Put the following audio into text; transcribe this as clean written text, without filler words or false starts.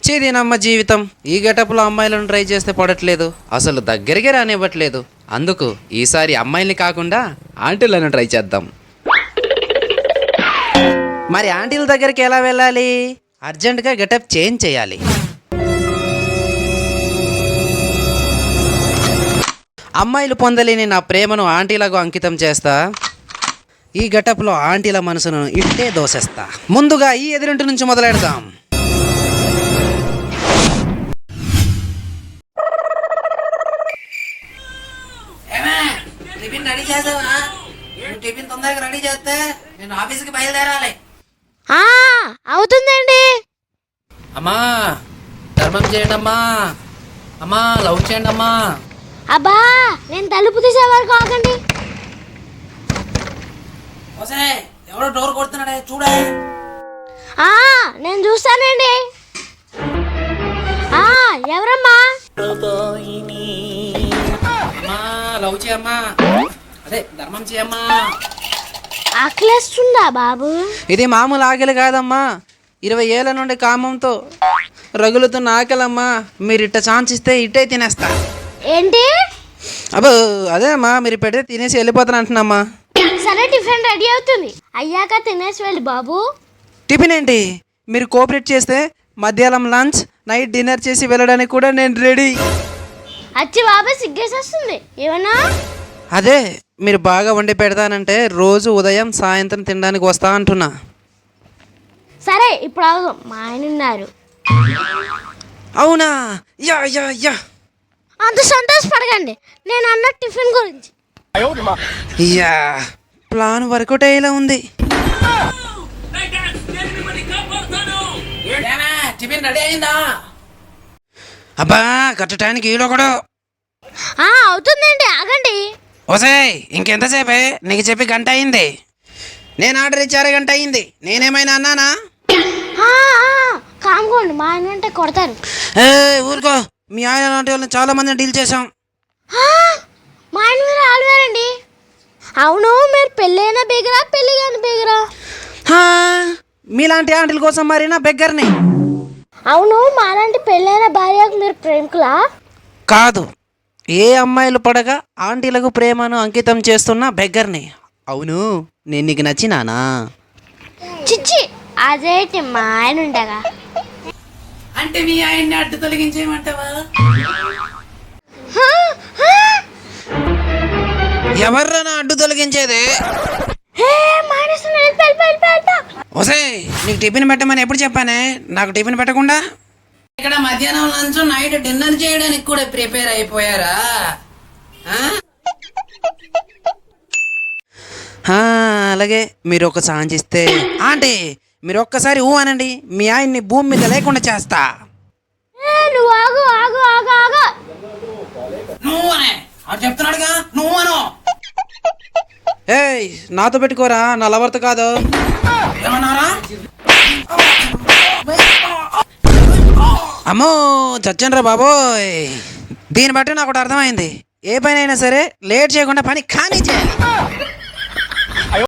పిచ్చిదేనమ్మ జీవితం. ఈ గెటప్లో అమ్మాయిలను ట్రై చేస్తే పడట్లేదు, అసలు దగ్గరికి రానివ్వట్లేదు. అందుకు ఈసారి అమ్మాయిల్ని కాకుండా ఆంటీలను ట్రై చేద్దాం. మరి ఆంటీల దగ్గరికి ఎలా వెళ్ళాలి? అర్జెంటుగా గెటప్ చేంజ్ చేయాలి. అమ్మాయిలు పొందలేని నా ప్రేమను ఆంటీలకు అంకితం చేస్తా. ఈ గెటప్లో ఆంటీల మనసును ఇట్టే దోసేస్తా. ముందుగా ఈ ఎదురింటి నుంచి మొదలెడదాం. రెడీ చేసావా? టిఫిన్ తొందరగా రెడీ చేస్తే నేను ఆఫీస్కి బయలుదేరాలి. అవుతుందండి. అమ్మా ధర్మం చేయండి అమ్మా. అమ్మా లవ్ చేయండి అమ్మా. అబ్బా నేను తలుపు తీసేవారు కాకండి. వసే ఎవడో డోర్ కొడుతున్నాడే చూడే. నేను చూస్తానండి. ఎవరమ్మా? అమ్మా లవ్ చేయమ్మా, అదే ధర్మం చేయమ్మా. ఆకలిస్తుందా బాబు? ఇది మామూలు ఆకలి కాదమ్మా, 20 ఏళ్ళ నుండి కామంతో రగులుతున్న ఆకలమ్మా. మీరు ఇట్ట ఛాన్స్ ఇస్తే ఇట్టే తినేస్తా. ఏంటి? అబ్బో అదే అమ్మా, మీరు పెడితే తినేసి వెళ్ళిపోతాను అంటున్నామ్మా. సరే టిఫిన్ రెడీ అవుతుంది, అయ్యాక తినేసి వెళ్ళి బాబు. టిఫిన్ ఏంటి? మీరు కోఆపరేట్ చేస్తే మధ్యాహ్నం లంచ్, నైట్ డిన్నర్ చేసి వెళ్ళడానికి కూడా నేను రెడీ. అచ్చి బాబు సిగ్గేసేస్తుంది. ఏమన్నా? అదే మీరు బాగా వండి పెడతానంటే రోజు ఉదయం సాయంత్రం తినడానికి వస్తా అంటున్నా. సరే ఇప్పుడు అవును, మా ఆయన ఉన్నారు. అవునా? Yeah yeah yeah. అంత సంతోషపడకండి, నేను అన్న టిఫిన్ గురించి. యా ప్లాన్ వర్కౌట్ అయ్యేలా ఉంది. టిఫిన్ రెడీ అయిందా? అబ్బా కట్టడానికి ఈలో కూడా అవుతుందండి, ఆగండి. ఓసేయ్ ఇంకెంతసేపే? నీకు చెప్పి గంట అయింది. నేను ఆర్డర్ ఇచ్చారే గంట అయింది. నేనేమైనా అన్నానా? కామ్కోండి, మా ఆయన అంటే కొడతారు. ఊరుకో, మీ ఆయన లాంటి వాళ్ళని చాలా మందిని డీల్ చేసాం. మా ఆయన మీరు ఆడవారండి. అవును, మీరు పెళ్ళైనా బెగరా, పెళ్ళి కాని బెగరా? మీలాంటి ఆంటీల కోసం మరినా బెగ్గర్ని. అవును, మాలాంటి పెళ్ళైన భార్యకు మీరు ప్రేమికులా? కాదు, ఏ అమ్మాయిలు పడగా ఆంటీలకు ప్రేమను అంకితం చేస్తున్న బెగ్గర్ని. అవును, నేను నీకు నచ్చినానా? చిచ్చి, అదేంటి మా ఆయన ఉండగా. అంటే మీ ఆయన్ని అడ్డు తొలగించేయమంటావా? ఎవర్రా నా అడ్డు తొలగించేది? ఓసేయ్ నీకు టిఫిన్ పెట్టమని ఎప్పుడు చెప్పానే? నాకు టిఫిన్ పెట్టకుండా ఇక్కడ మధ్యాహ్నం లంచ్, నైట్ డిన్నర్ చేయడానికి కూడా ప్రిపేర్ అయిపోయారా? అలాగే మీరు ఒక ఛాన్స్ ఇస్తే ఆంటీ మీరు ఒక్కసారి ఊ అనండి, మీ ఆయన్ని భూమి మీద లేకుండా చేస్తా. నువ్వు ఆగు ఆగు ఆగు ఆగు. నువ్వనే చెప్తున్నాడుగా, నువ్వను. ఏయ్ నాతో పెట్టుకోరా, నా లవర్తో కాదు. ఏమన్నారా? అమ్మో చచ్చండ్రా బాబోయ్. దీన్ని బట్టి నాకు ఒకటి అర్థమైంది, ఏ పని అయినా సరే లేట్ చేయకుండా పని కానీ చేయాలి.